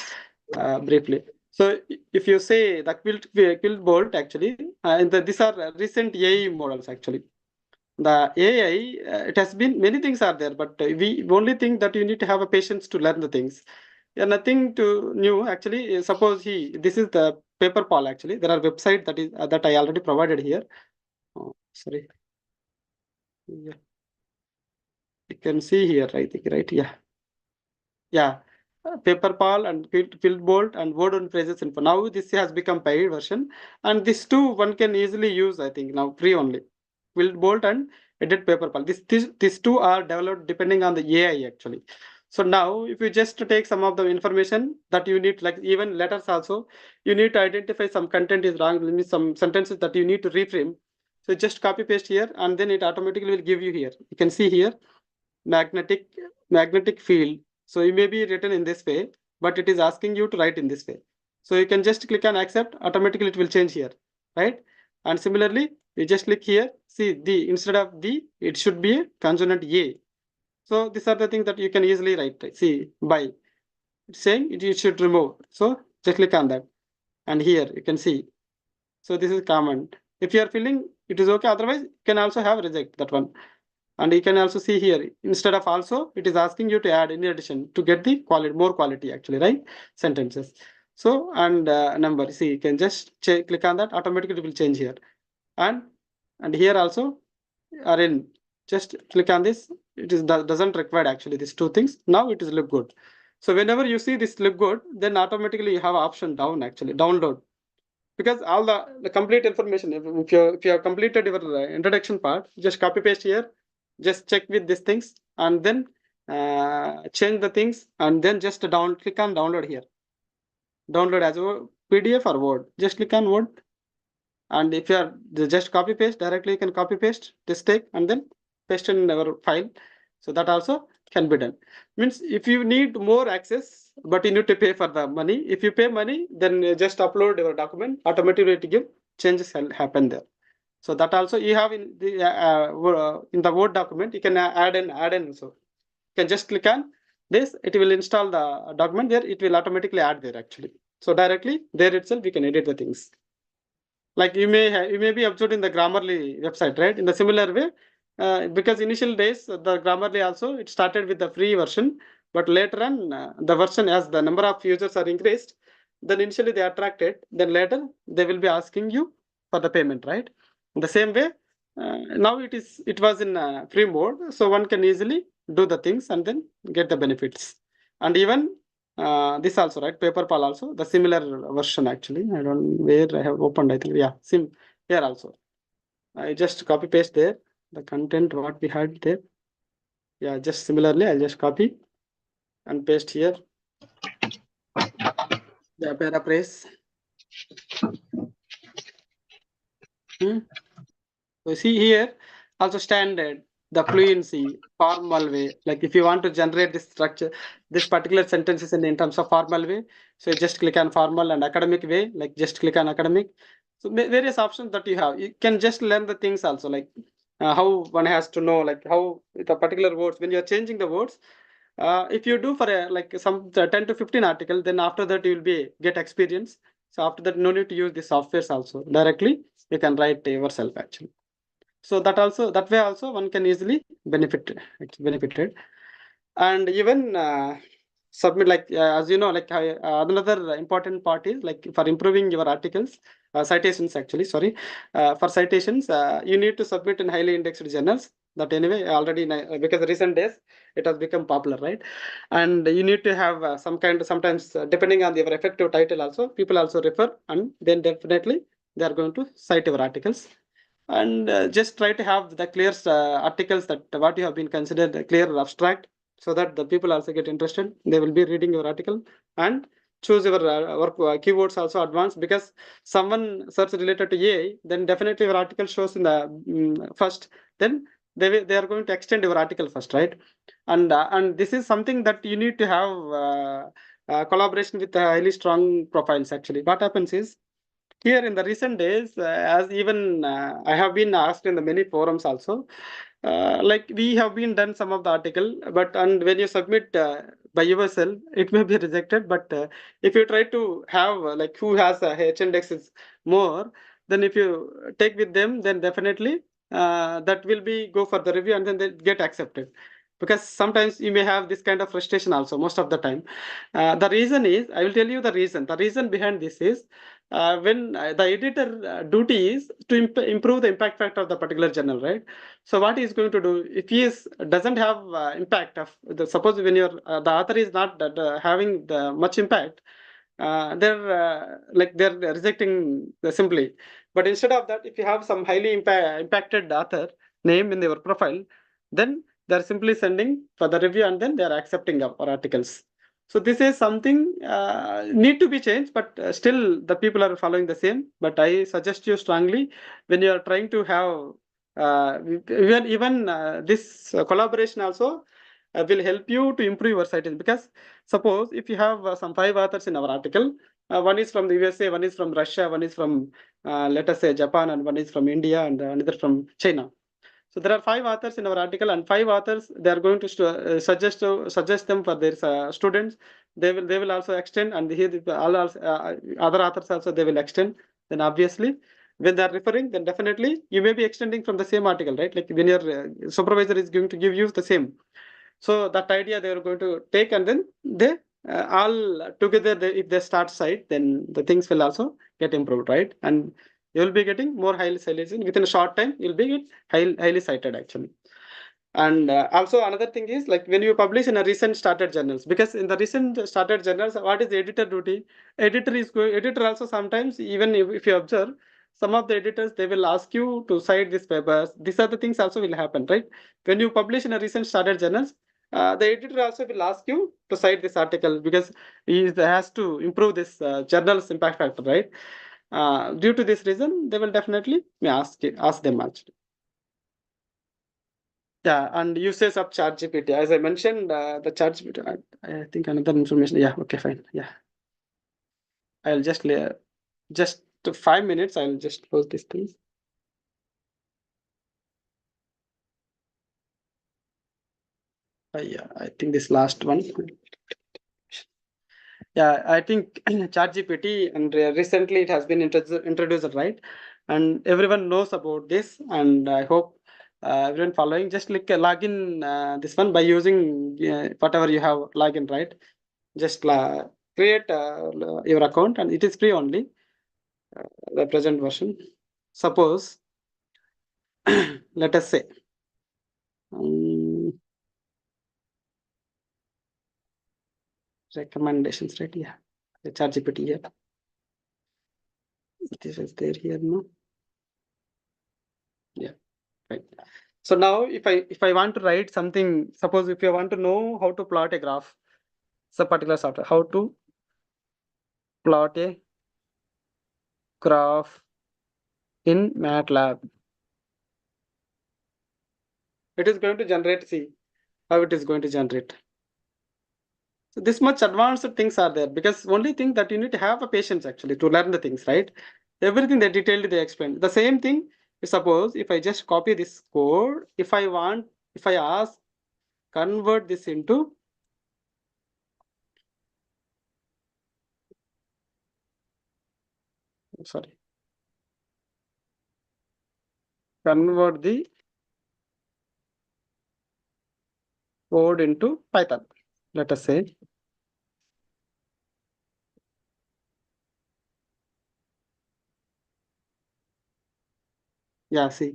briefly. So if you say the quilt bolt actually, these are recent AI models actually. The AI, it has been, many things are there, but we only think that you need to have a patience to learn the things. Yeah, nothing to new actually. Suppose this is the paper pal actually. There are website that is that I already provided here. Oh, sorry. Yeah, you can see here, I think, right? Yeah. Yeah, PaperPal and Quiltbolt and Word on Phrases Info. Now this has become paid version, and this two one can easily use. I think now free only. Quiltbolt and Edit PaperPal. These two are developed depending on the AI actually. So now, if you just take some of the information that you need, like even letters also, you need to identify some content is wrong, means some sentences that you need to reframe. So just copy paste here, and then it automatically will give you here. You can see here magnetic magnetic field. So you may be written in this way, but it is asking you to write in this way. So you can just click on accept, automatically it will change here, right? And similarly, you just click here, see the, instead of the, it should be a consonant A. So these are the things that you can easily write. See, by it's saying it you should remove. So just click on that. And here you can see. So this is common. If you are feeling it is okay, otherwise you can also have reject that one. And you can also see here, instead of also, it is asking you to add in addition to get the quality, more quality actually, right? Sentences. So, and number, see, you can just click on that, automatically it will change here. And here also, are in, just click on this, it is doesn't require actually these two things. Now it is look good. So whenever you see this look good, then automatically you have option down actually, download, because all the complete information, if you have completed your introduction part, just copy paste here, just check with these things, and then change the things, and then just click on download here, download as a PDF or Word, just click on Word. And if you are just copy paste directly, you can copy paste this take and then paste in our file. So that also can be done. Means if you need more access, but you need to pay for the money. If you pay money, then you just upload your document, automatically to give changes happen there. So that also you have in the Word document, you can add in. So you can just click on this, it will install the document there, it will automatically add there actually. So directly there itself we can edit the things. Like you may be observed in the Grammarly website, right? In the similar way, because initial days the Grammarly also it started with the free version, but later on the version, as the number of users are increased, then initially they attract it, then later they will be asking you for the payment, right? In the same way, now it was in free mode, so one can easily do the things and then get the benefits. And even this also, right? PaperPal also the similar version actually. I don't where I have opened. I think here also. I just copy paste there the content what we had there. Yeah, just similarly I'll just copy and paste here. The paraphrase. So see here also standard, the fluency, formal way. Like if you want to generate this structure, this particular sentences in terms of formal way, so you just click on formal, and academic way, like just click on academic. So various options that you have. You can just learn the things also, like how one has to know, like how the particular words when you are changing the words. If you do for a like some 10 to 15 article, then after that you will be get experience. So after that, no need to use the softwares also. Directly you can write yourself actually. So that way also one can easily benefited. And even submit, like as you know, like another important part is like for improving your articles, citations actually, sorry, for citations you need to submit in highly indexed journals. That anyway already because recent days it has become popular, right? And you need to have some kind of, sometimes depending on your effective title also, people also refer, and then definitely they are going to cite your articles. And just try to have the clear articles that what you have been considered a clear abstract, so that the people also get interested, they will be reading your article. And choose your keywords also advanced, because someone search related to AI, then definitely your article shows in the first, then they are going to extend your article first, right? And this is something that you need to have collaboration with highly strong profiles. Actually what happens is, here in the recent days, as even I have been asked in the many forums also, like we have been done some of the article, but and when you submit by yourself, it may be rejected. But if you try to have like who has a H index is more, then if you take with them, then definitely that will be go for the review, and then they get accepted. Because sometimes you may have this kind of frustration also most of the time. The reason is, I will tell you the reason. The reason behind this is, when the editor duty is to improve the impact factor of the particular journal, right? So what he is going to do, if he is doesn't have impact of the, suppose when you're the author is not having the much impact, they're rejecting simply. But instead of that, if you have some highly impacted author name in your profile, then they're simply sending for the review, and then they're accepting our articles. So this is something need to be changed, but still the people are following the same. But I suggest you strongly, when you are trying to have even this collaboration also will help you to improve your citation. Because suppose if you have some 5 authors in our article, one is from the USA, one is from Russia, one is from let us say Japan, and one is from India, and another from China. So there are 5 authors in our article, and 5 authors they are going to suggest them for their students. They will also extend, and here all other authors also they will extend. Then obviously, when they are referring, then definitely you may be extending from the same article, right? Like when your supervisor is going to give you the same. So that idea they are going to take, and then they all together, if they start site, then the things will also get improved, right? And you will be getting more highly cited within a short time. You'll be highly cited actually. And also another thing is, like when you publish in a recent started journals, because in the recent started journals, what is the editor duty? Editor also sometimes, even if you observe, some of the editors they will ask you to cite these papers. These are the things also will happen, right? When you publish in a recent started journals, the editor also will ask you to cite this article, because he has to improve this journal's impact factor, right? Due to this reason, they will definitely ask them actually. Yeah, and usage of ChatGPT. As I mentioned, the ChatGPT, I think another information. Yeah, okay, fine. Yeah, I'll just 5 minutes. I'll just close this thing. Yeah, I think this last one. Yeah, I think ChatGPT, and recently it has been introduced, right? And everyone knows about this, and I hope everyone following. Just click login this one by using whatever you have login, right? Just create your account, and it is free only, the present version. Suppose let us say recommendations, right? Yeah, the ChatGPT here. This is there here, no? Yeah, right. So now if I want to write something, suppose if you want to know how to plot a graph, it's a particular software, how to plot a graph in MATLAB. It is going to generate, see how it is going to generate. So this much advanced things are there, because only thing that you need to have a patience actually to learn the things, right? Everything they detailed, they explain. The same thing, suppose if I just copy this code, if I ask, convert this into, sorry, convert the code into Python, let us say. Yeah, see,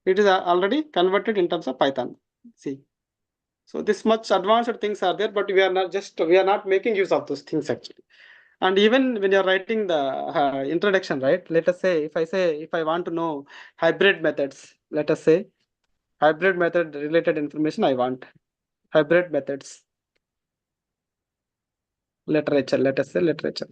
it is already converted in terms of Python. See, so this much advanced things are there, but we are not making use of those things actually. And even when you're writing the introduction, right? Let us say if I want to know hybrid methods, let us say hybrid method related information I want. Hybrid methods, literature, let us say literature.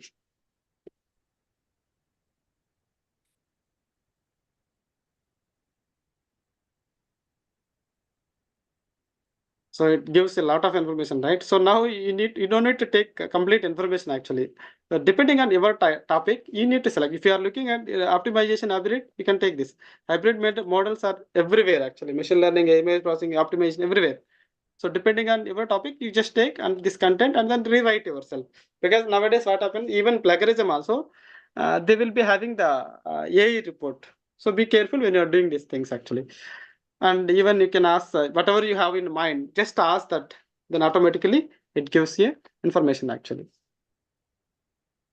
So it gives a lot of information, right? So now you don't need to take complete information actually. Depending on your topic, you need to select. If you are looking at optimization hybrid, you can take this. Hybrid models are everywhere actually. Machine learning, image processing, optimization, everywhere. So depending on your topic, you just take and this content and then rewrite yourself. Because nowadays what happens, even plagiarism also, they will be having the AI report. So be careful when you're doing these things actually. And even you can ask whatever you have in mind, just ask that, then automatically it gives you information actually.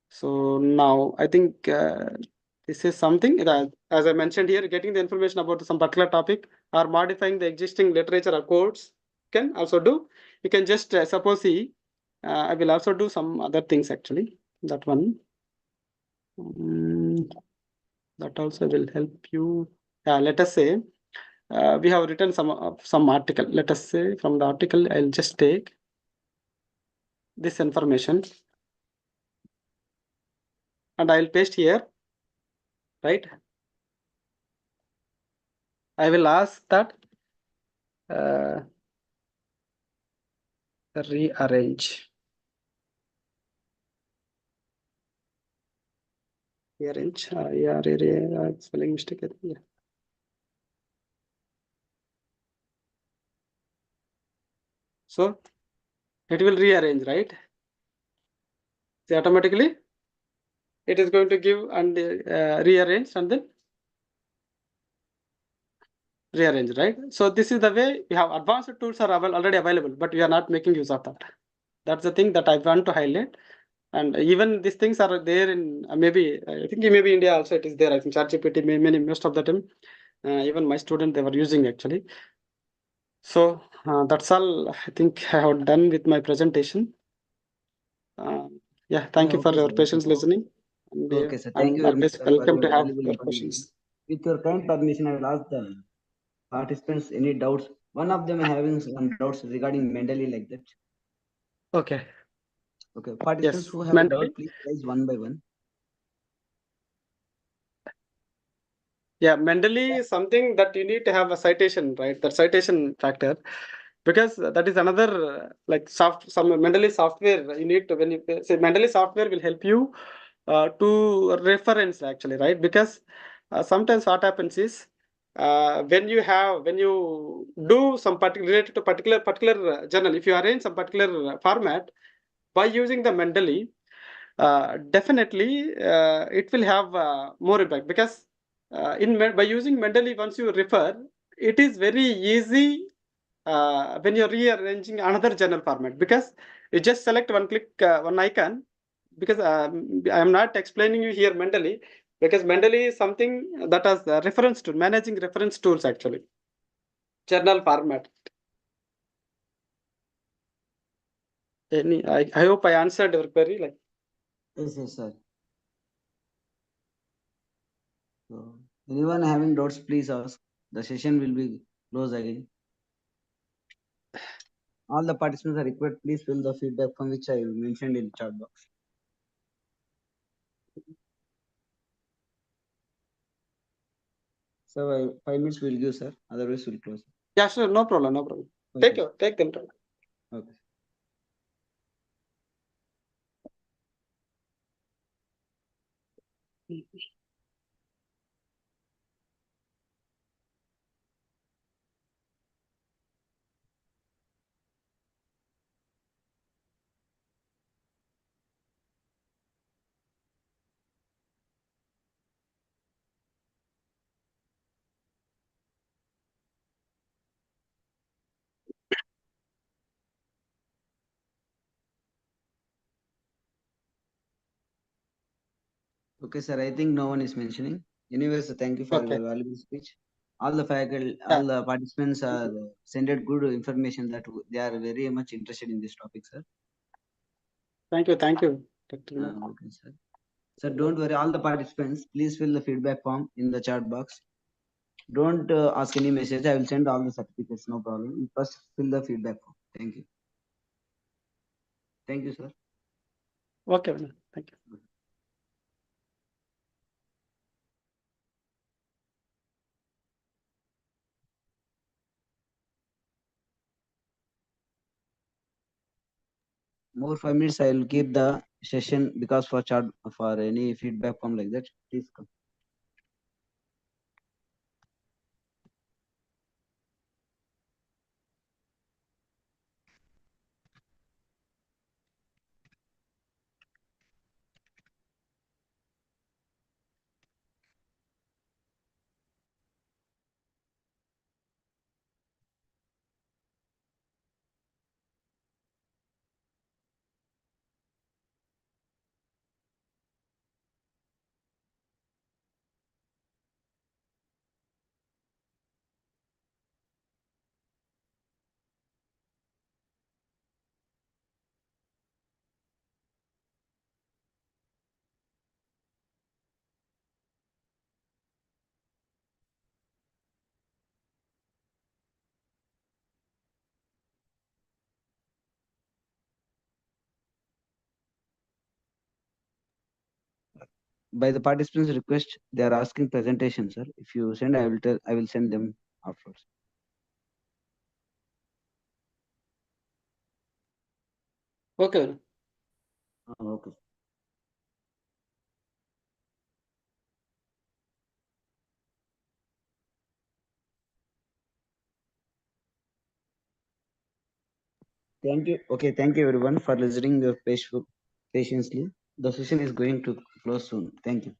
So now I think this is something that, as I mentioned here, getting the information about some particular topic or modifying the existing literature or codes can also do. You can just suppose see, I will also do some other things actually. That one, that also will help you. Let us say we have written some article. Let us say from the article, I'll just take this information and I'll paste here, right? I will ask that rearrange. Rearrange. Yeah, spelling mistake. Yeah. So it will rearrange, right? So automatically it is going to give and rearrange and then rearrange, right? So this is the way we have advanced tools are already available, but we are not making use of that. That's the thing that I want to highlight. And even these things are there in maybe I think maybe India also it is there. I think ChatGPT many most of the time. Even my student they were using actually. So that's all. I think I have done with my presentation. Uh, yeah, thank Yeah, you for okay, your sir. patience listening. And Okay, sir. Thank you I'm very much, always sir, for welcome your to have valuable your information. questions. With your kind permission, I will ask the participants any doubts. One of them having some doubts regarding Mendeley like that. Okay. Okay, participants Yes. who have a doubt, Mentally. please raise one by one. Yeah, mentally is something that you need to have a citation, right? That citation factor, because that is another like some mentally software you need to when you say mentally software will help you to reference actually, right? Because sometimes what happens is when you do some particular related to particular journal, if you arrange some particular format by using the mentally, definitely it will have more impact because by using mentally once you refer, it is very easy when you're rearranging another journal format because you just select one click one icon, because I am not explaining you here mentally, because mentally is something that has reference to managing reference tools actually. Journal format. I hope I answered your query. Like, Yes, yes, sir. So, anyone having doubts, please ask. The session will be closed again. All the participants are required. Please fill the feedback from which I mentioned in chat box. So 5 minutes will give, sir. Otherwise, we'll close. yeah, sure, no problem, no problem. Okay. Take them time. Okay. Okay, sir. I think no one is mentioning. Anyways, thank you for Okay. your valuable speech. All the faculty, Yeah. all the participants are sended good information that they are very much interested in this topic, sir. Thank you, Dr. Okay, sir. Sir, don't worry. All the participants, please fill the feedback form in the chat box. Don't ask any message. I will send all the certificates. No problem. You first fill the feedback form. Thank you. Thank you, sir. Okay, thank you. More 5 minutes. I will keep the session because for chat for any feedback form like that. Please come. By the participants' request, they are asking presentation, sir. If you send, I will send them afterwards. Okay. Okay. Thank you. Okay, thank you everyone for listening patiently. The session is going to close soon. Thank you.